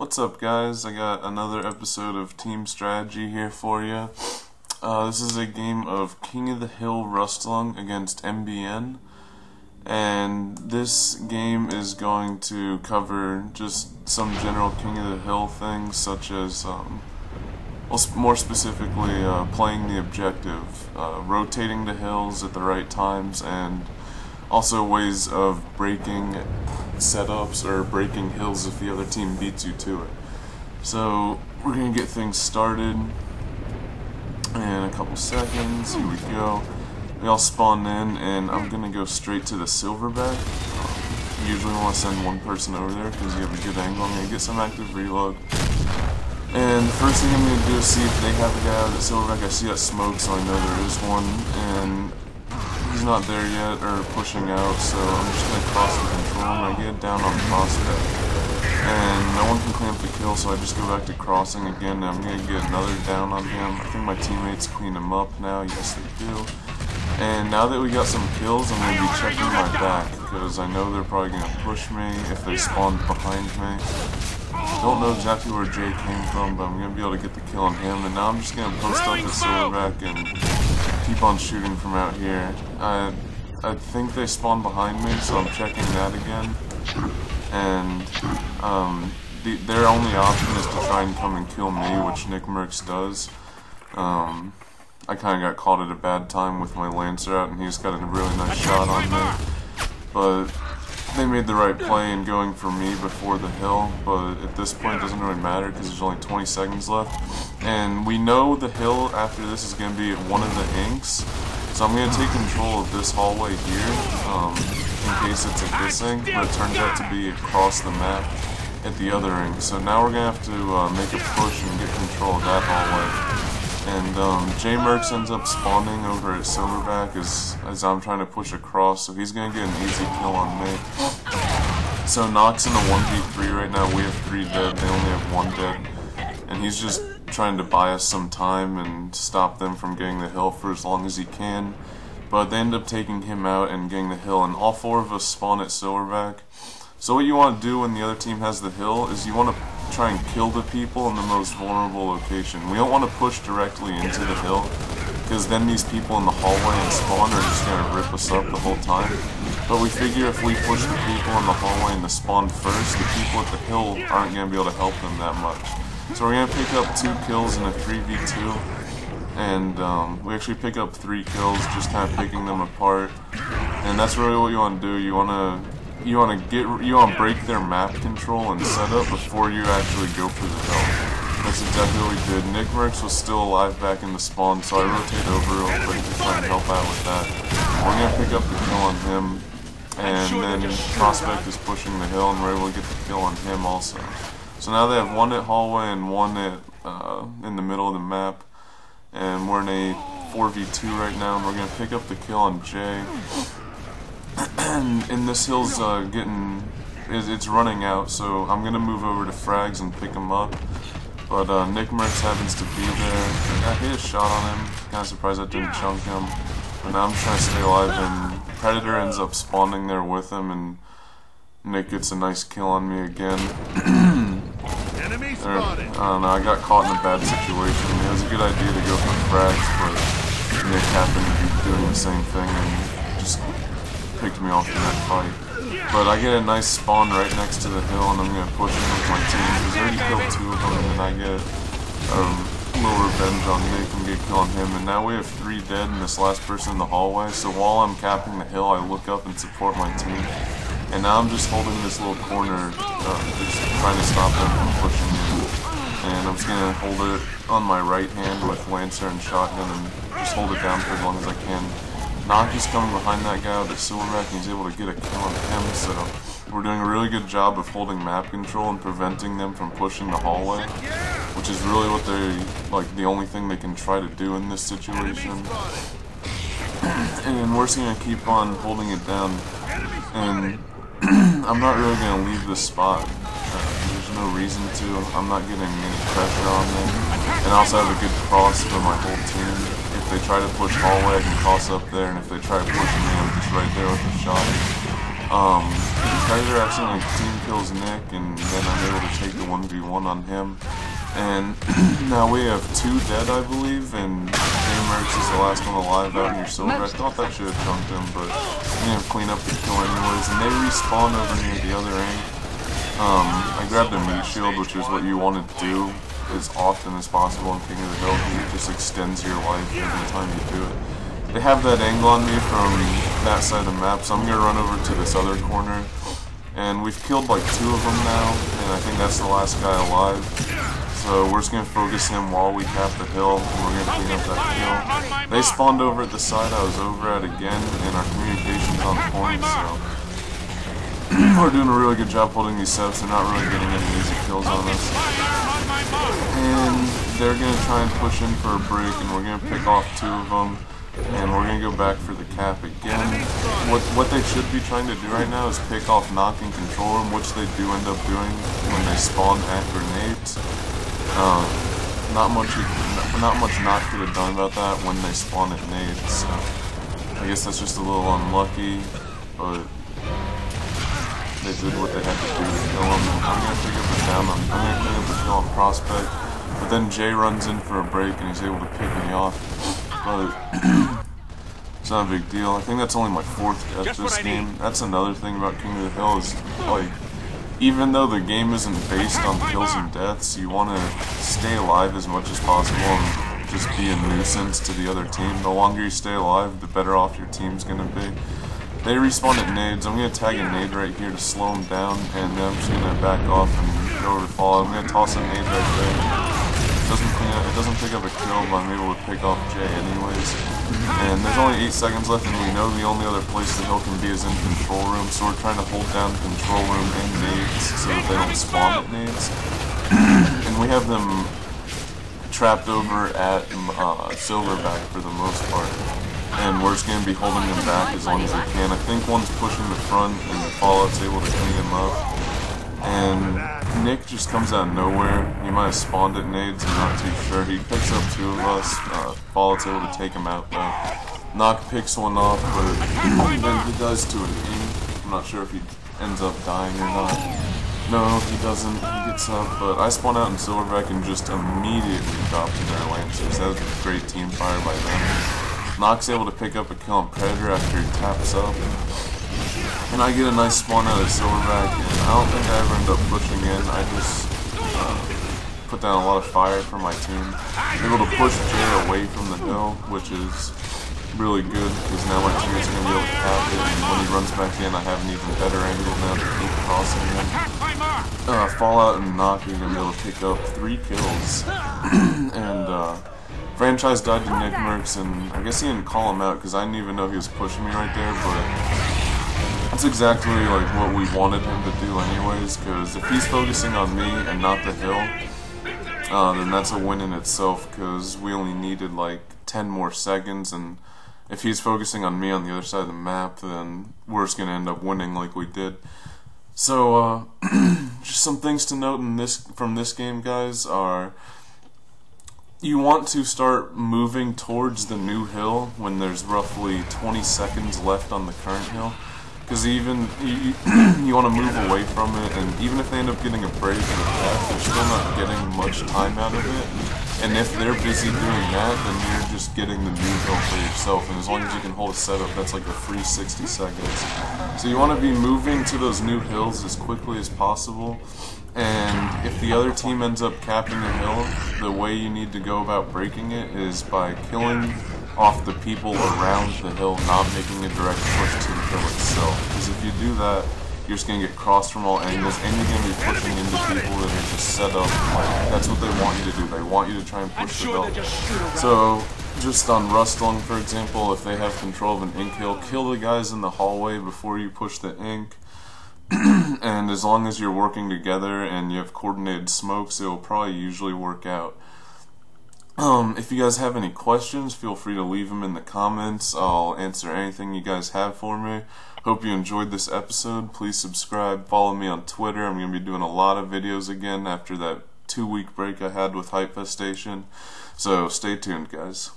What's up, guys? I got another episode of Team Strategy here for you. This is a game of King of the Hill Rustlung against MbN, and this game is going to cover just some general King of the Hill things, such as, more specifically, playing the objective, rotating the hills at the right times, and also ways of breaking setups or breaking hills if the other team beats you to it. So we're gonna get things started in a couple seconds. Here we go. We all spawn in, and I'm gonna go straight to the silverback. You usually want to send one person over there because you have a good angle. I'm gonna get some active reload, and the first thing I'm gonna do is see if they have a guy out of the silverback. I see that smoke, so I know there is one, and he's not there yet, or pushing out, so I'm just going to cross the control, and I get down on prospect. And no one can clamp the kill, so I just go back to crossing again, and I'm going to get another down on him. I think my teammates clean him up now. Yes, they do. And now that we got some kills, I'm going to be checking my back, because I know they're probably going to push me if they spawn behind me. I don't know exactly where Jay came from, but I'm going to be able to get the kill on him. And now I'm just going to post up the silverback and keep on shooting from out here. I think they spawned behind me, so I'm checking that again. And their only option is to try and come and kill me, which Nick Merckx does. I kind of got caught at a bad time with my Lancer out, and he's got a really nice shot on me. But they made the right play in going for me before the hill, but at this point it doesn't really matter because there's only 20 seconds left. And we know the hill after this is going to be at one of the inks, so I'm going to take control of this hallway here in case it's at this ink, but it turns out to be across the map at the other ink. So now we're going to have to make a push and get control of that hallway. And J Merckx ends up spawning over at Silverback as I'm trying to push across, so he's going to get an easy kill on me. So Nox in a 1v3 right now. We have 3 dead, they only have 1 dead. And he's just trying to buy us some time and stop them from getting the hill for as long as he can. But they end up taking him out and getting the hill, and all 4 of us spawn at Silverback. So what you want to do when the other team has the hill is you want to try and kill the people in the most vulnerable location. We don't want to push directly into the hill, because then these people in the hallway and spawn are just going to rip us up the whole time. But we figure if we push the people in the hallway and the spawn first, the people at the hill aren't going to be able to help them that much. So we're going to pick up 2 kills in a 3v2, and we actually pick up 3 kills, just kind of picking them apart. And that's really what you want to do. You want to break their map control and setup before you actually go for the hill. That's exactly what we did. Nick Merckx was still alive back in the spawn, so I rotate over real quick to try and help out with that. We're gonna pick up the kill on him, and then Prospect is pushing the hill, and we're able to get the kill on him also. So now they have 1 at hallway and 1 at in the middle of the map, and we're in a 4v2 right now, and we're gonna pick up the kill on Jay. And this hill's it's running out, so I'm gonna move over to frags and pick him up. But Nick Merckx happens to be there. I hit a shot on him. Kinda surprised I didn't chunk him. But now I'm just trying to stay alive, and Predator ends up spawning there with him, and Nick gets a nice kill on me again. Enemy spotted. I don't know, I got caught in a bad situation. It was a good idea to go for frags, but Nick happened to be doing the same thing and just picked me off in that fight. But I get a nice spawn right next to the hill, and I'm going to push him with my team. He's already killed 2 of them, and then I get a little revenge on Nick and get a kill on him. And now we have 3 dead and this last person in the hallway. So while I'm capping the hill, I look up and support my team. And now I'm just holding this little corner, just trying to stop them from pushing me. And I'm just going to hold it on my right hand with Lancer and Shotgun and just hold it down for as long as I can. Naki's coming behind that guy with the silverback, and he's able to get a kill on him, so we're doing a really good job of holding map control and preventing them from pushing the hallway, which is really what the only thing they can try to do in this situation. And we're just going to keep on holding it down, and I'm not really going to leave this spot. There's no reason to. I'm not getting any pressure on them, and I also have a good cross for my whole team. If they try to push hallway, I can cross up there, and if they try to push me, I'm just right there with a shot. Predator accidentally team kills Nick, and then I'm able to take the 1v1 on him. And now we have 2 dead, I believe, and Mercs is the last one alive out near Silver. I thought that should have chunked him, but I'm gonna clean up the kill anyways. And they respawn over near the other ring. I grabbed a meat shield, which is what you want to do as often as possible in King of the Hill, because it just extends your life every time you do it. They have that angle on me from that side of the map, so I'm going to run over to this other corner. And we've killed like 2 of them now, and I think that's the last guy alive. So we're just going to focus him while we cap the hill, and we're going to clean up that kill. They spawned over at the side I was over at again, and our communication's on point, so we're doing a really good job holding these setups. They're not really getting any easy kills on us. And they're going to try and push in for a break, and we're going to pick off 2 of them. And we're going to go back for the cap again. What they should be trying to do right now is pick off knock and control room, which they do end up doing when they spawn at grenades. Not much knock could have done about that when they spawn at nades. So I guess that's just a little unlucky, but they did what they had to do to kill him. And I'm going to pick up the down. I'm going to clean up the kill on Prospect. But then Jay runs in for a break and he's able to pick me off. But it's not a big deal. I think that's only my 4th death this game. That's another thing about King of the Hill is, like, even though the game isn't based on kills and deaths, you want to stay alive as much as possible and just be a nuisance to the other team. The longer you stay alive, the better off your team's going to be. They respawn at nades. I'm going to tag a nade right here to slow them down, and then I'm just going to back off and go over to fall. I'm going to toss a nade right there. It doesn't pick up a kill, but I'm able to pick off Jay anyways. And there's only 8 seconds left, and we know the only other place the hill can be is in control room, so we're trying to hold down control room and nades so that they don't spawn at nades. And we have them trapped over at Silverback for the most part. And we're just going to be holding them back as long as we can. I think one's pushing the front, and Fallout's able to clean him up. And Nick just comes out of nowhere. He might have spawned at nades, I'm not too sure. He picks up 2 of us. Fallout's able to take him out though. Knock picks one off, but then he does to an ink. I'm not sure if he ends up dying or not. No, he doesn't. He gets up, but I spawn out in Silverback and just immediately dropped to their Lancers. That was a great team fire by them. Knock's able to pick up a kill on Predator after he taps up. And I get a nice spawn out of Silverback, and I don't think I ever end up pushing in. I just put down a lot of fire for my team. Able to push Jay away from the hill, which is really good, because now my teammate's going to be able to cap it, and when he runs back in, I have an even better angle now to keep crossing him. Fallout and Knock are going to be able to pick up 3 kills. And Franchise died to Nick Mercs, and I guess he didn't call him out, because I didn't even know he was pushing me right there, but that's exactly like what we wanted him to do anyways, because if he's focusing on me and not the hill, then that's a win in itself, because we only needed like 10 more seconds, and if he's focusing on me on the other side of the map, then we're just going to end up winning like we did. So, just some things to note from this game, guys, are you want to start moving towards the new hill when there's roughly 20 seconds left on the current hill. Because even you want to move away from it, and even if they end up getting a break in the path, they're still not getting much time out of it. And if they're busy doing that, then you're just getting the new hill for yourself. And as long as you can hold a setup, that's like a free 60 seconds. So you want to be moving to those new hills as quickly as possible. And if the other team ends up capping a hill, the way you need to go about breaking it is by killing off the people around the hill, not making a direct push to the hill itself. Because if you do that, you're just going to get crossed from all angles, and you're going to be pushing into people that are just set up. Like, that's what they want you to do. They want you to try and push the hill. So, just on Rustlung, for example, if they have control of an ink hill, kill the guys in the hallway before you push the ink. And as long as you're working together and you have coordinated smokes, it will probably usually work out. If you guys have any questions, feel free to leave them in the comments. I'll answer anything you guys have for me. Hope you enjoyed this episode. Please subscribe, follow me on Twitter. I'm going to be doing a lot of videos again after that 2-week break I had with Hypefestation. So stay tuned, guys.